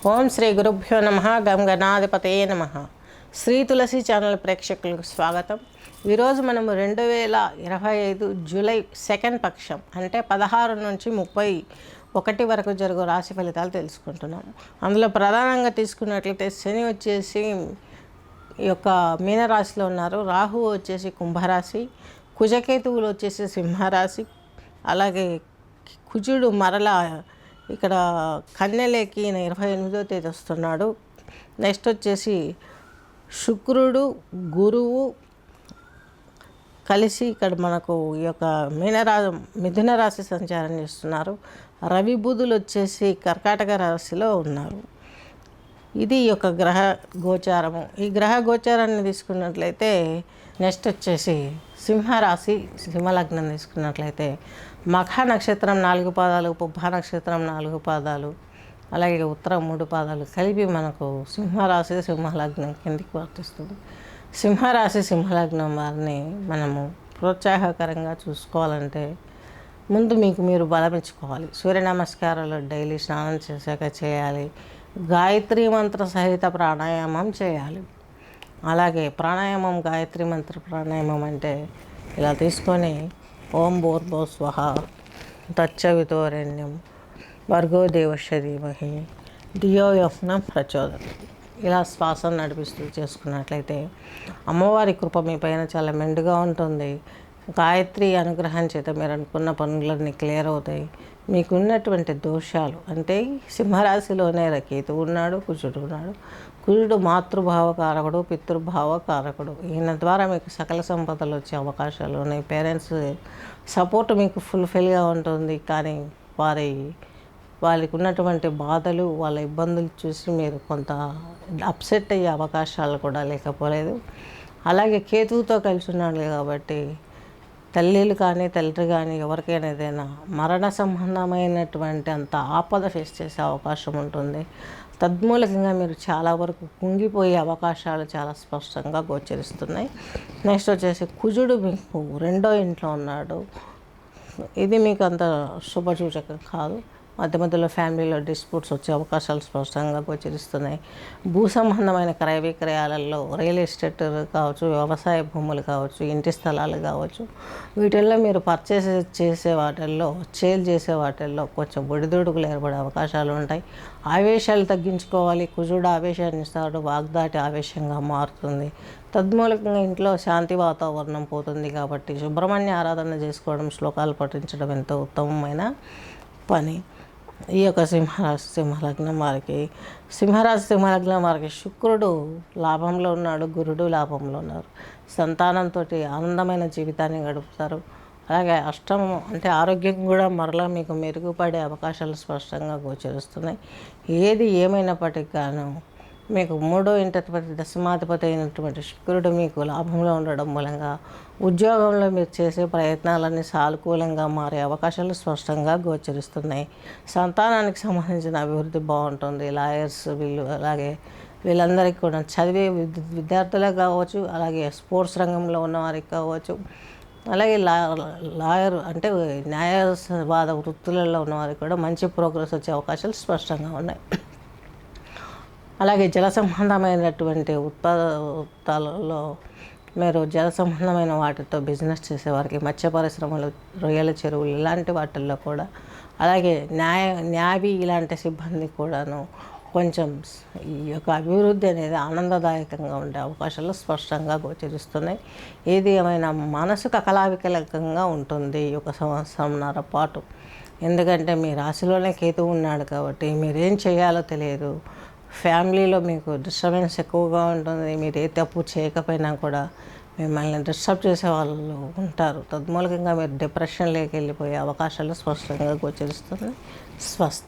ఓం శ్రీ గురుభ్యో నమ. గం గణాధిపతయే నమ. శ్రీ తులసి ఛానల్ ప్రేక్షకులకు స్వాగతం. ఈరోజు మనము 2025 జూలై 2nd పక్షం అంటే 16 నుంచి 31 వరకు జరుగు రాశి ఫలితాలు తెలుసుకుంటున్నాము. అందులో ప్రధానంగా తీసుకున్నట్లయితే శని వచ్చేసి ఈ యొక్క మీనరాశిలో ఉన్నారు, రాహువు వచ్చేసి కుంభరాశి, కుజకేతువులు వచ్చేసి సింహరాశి, అలాగే కుజుడు మరలా ఇక్కడ కన్యలేకి 28వ తేదీ వస్తున్నాడు. నెక్స్ట్ వచ్చేసి శుక్రుడు గురువు కలిసి ఇక్కడ మనకు ఈ యొక్క మిథున రాశి సంచారం చేస్తున్నారు. రవి బుధులు వచ్చేసి కర్కాటక రాశిలో ఉన్నారు. ఇది ఈ యొక్క గ్రహ గోచారము. ఈ గ్రహ గోచారాన్ని తీసుకున్నట్లయితే నెక్స్ట్ వచ్చేసి సింహరాశి సింహలగ్నం తీసుకున్నట్లయితే మఖ నక్షత్రం 4 పాదాలు, పుబ్బ నక్షత్రం 4 పాదాలు, అలాగే ఉత్తరం 3 పాదాలు కలిపి మనకు సింహరాశి సింహలగ్నం కిందికి వర్తిస్తుంది. సింహరాశి సింహలగ్నం వారిని మనము ప్రోత్సాహకరంగా చూసుకోవాలంటే ముందు మీకు మీరు బలమించుకోవాలి. సూర్య నమస్కారాలు డైలీ స్నానం చేశాక చేయాలి. గాయత్రి మంత్ర సహిత ప్రాణాయామం చేయాలి. అలాగే ప్రాణాయామం గాయత్రి మంత్ర ప్రాణాయామం అంటే ఇలా తీసుకొని ఓం భూర్భువ స్వః తత్సవితుర్వరేణ్యం భర్గో దేవస్య ధీమహి ధియో యో నః ప్రచోదయాత్ ఇలా శ్వాసను నడిపిస్తూ చేసుకున్నట్లయితే అమ్మవారి కృప మీ పైన చాలా మెండుగా ఉంటుంది. గాయత్రి అనుగ్రహం చేత మీరు అనుకున్న పనులన్నీ క్లియర్ అవుతాయి. మీకున్నటువంటి దోషాలు అంటే సింహరాశిలోనే కేతువు ఉన్నాడు, కుజుడు ఉన్నాడు. కుజుడు మాతృభావ కారకుడు, పితృభావ కారకుడు. ఈయన ద్వారా మీకు సకల సంపదలు వచ్చే అవకాశాలు ఉన్నాయి. పేరెంట్స్ సపోర్ట్ మీకు ఫుల్ఫిల్గా ఉంటుంది. కానీ వాళ్ళకి ఉన్నటువంటి బాధలు, వాళ్ళ ఇబ్బందులు చూసి మీరు కొంత అప్సెట్ అయ్యే అవకాశాలు కూడా లేకపోలేదు. అలాగే కేతువుతో కలిసి ఉన్నాడు కాబట్టి తల్లిలు కానీ తండ్రి కానీ ఎవరికైనా ఏదైనా మరణ సంబంధమైనటువంటి అంత ఆపద ఫేస్ చేసే అవకాశం ఉంటుంది. తద్మూలకంగా మీరు చాలా వరకు కుంగిపోయే అవకాశాలు చాలా స్పష్టంగా గోచరిస్తున్నాయి. నెక్స్ట్ వచ్చేసి కుజుడు మీకు 2వ ఇంట్లో ఉన్నాడు. ఇది మీకు అంత శుభసూచకం కాదు. మధ్య మధ్యలో ఫ్యామిలీలో డిస్ప్యూట్స్ వచ్చే అవకాశాలు స్పష్టంగా గోచరిస్తున్నాయి. భూ సంబంధమైన క్రయ విక్రయాలలో రియల్ ఎస్టేట్ కావచ్చు, వ్యవసాయ భూములు కావచ్చు, ఇంటి స్థలాలు కావచ్చు, వీటిల్లో మీరు పర్చేస్ చేసే వాటిల్లో సేల్ చేసే వాటిల్లో కొంచెం ఒడిదుడుకులు ఏర్పడే అవకాశాలు ఉంటాయి. ఆవేశాలు తగ్గించుకోవాలి. కుజుడు ఆవేశాన్ని ఇస్తాడు, వాగ్దాటి ఆవేశంగా మారుతుంది. తద్మూలకంగా ఇంట్లో శాంతి వాతావరణం పోతుంది. కాబట్టి సుబ్రహ్మణ్య ఆరాధన చేసుకోవడం, శ్లోకాలు పఠించడం ఎంతో ఉత్తమమైన పని. ఈ యొక్క సింహరాశి సింహలగ్నం వారికి శుక్రుడు లాభంలో ఉన్నాడు, గురుడు లాభంలో ఉన్నారు. సంతానంతో ఆనందమైన జీవితాన్ని గడుపుతారు. అలాగే అష్టమం అంటే ఆరోగ్యం కూడా మరలా మీకు మెరుగుపడే అవకాశాలు స్పష్టంగా గోచరిస్తున్నాయి. ఏది ఏమైనప్పటికీ గాను మీకు 3వ ఇంటి దశమాధిపతి అయినటువంటి శుక్రుడు మీకు లాభంలో ఉండడం మూలంగా ఉద్యోగంలో మీరు చేసే ప్రయత్నాలన్నీ సానుకూలంగా మారే అవకాశాలు స్పష్టంగా గోచరిస్తున్నాయి. సంతానానికి సంబంధించిన అభివృద్ధి బాగుంటుంది. లాయర్స్ అలాగే వీళ్ళందరికీ కూడా చదివే విద్యార్థులకు కావచ్చు, అలాగే స్పోర్ట్స్ రంగంలో ఉన్నవారికి కావచ్చు, అలాగే లాయర్ అంటే న్యాయవాద వృత్తులలో ఉన్నవారికి కూడా మంచి ప్రోగ్రెస్ వచ్చే అవకాశాలు స్పష్టంగా ఉన్నాయి. అలాగే జల సంబంధమైనటువంటి ఉత్పాదాలలో మీరు జల సంబంధమైన వాటితో బిజినెస్ చేసేవారికి, మత్స్య పరిశ్రమలు, రొయ్యల చెరువులు ఇలాంటి వాటిల్లో కూడా, అలాగే న్యావీ ఇలాంటి సిబ్బంది కూడాను కొంచెం ఈ యొక్క అభివృద్ధి అనేది ఆనందదాయకంగా ఉండే అవకాశాలు స్పష్టంగా గోచరిస్తున్నాయి. ఏది ఏమైనా మనసుకు అకలావికలంగా ఉంటుంది ఈ యొక్క సంవత్సరంన్నర పాటు. ఎందుకంటే మీ రాశిలోనే కేతువు ఉన్నాడు కాబట్టి మీరేం చేయాలో తెలియదు. ఫ్యామిలీలో మీకు డిస్టర్బెన్స్ ఎక్కువగా ఉంటుంది. మీరు ఏ తప్పు చేయకపోయినా కూడా మిమ్మల్ని డిస్టర్బ్ చేసే వాళ్ళు ఉంటారు. తద్మూలకంగా మీరు డిప్రెషన్లోకి వెళ్ళిపోయే అవకాశాలు స్పష్టంగా గోచరిస్తున్నాయి. స్వస్తి.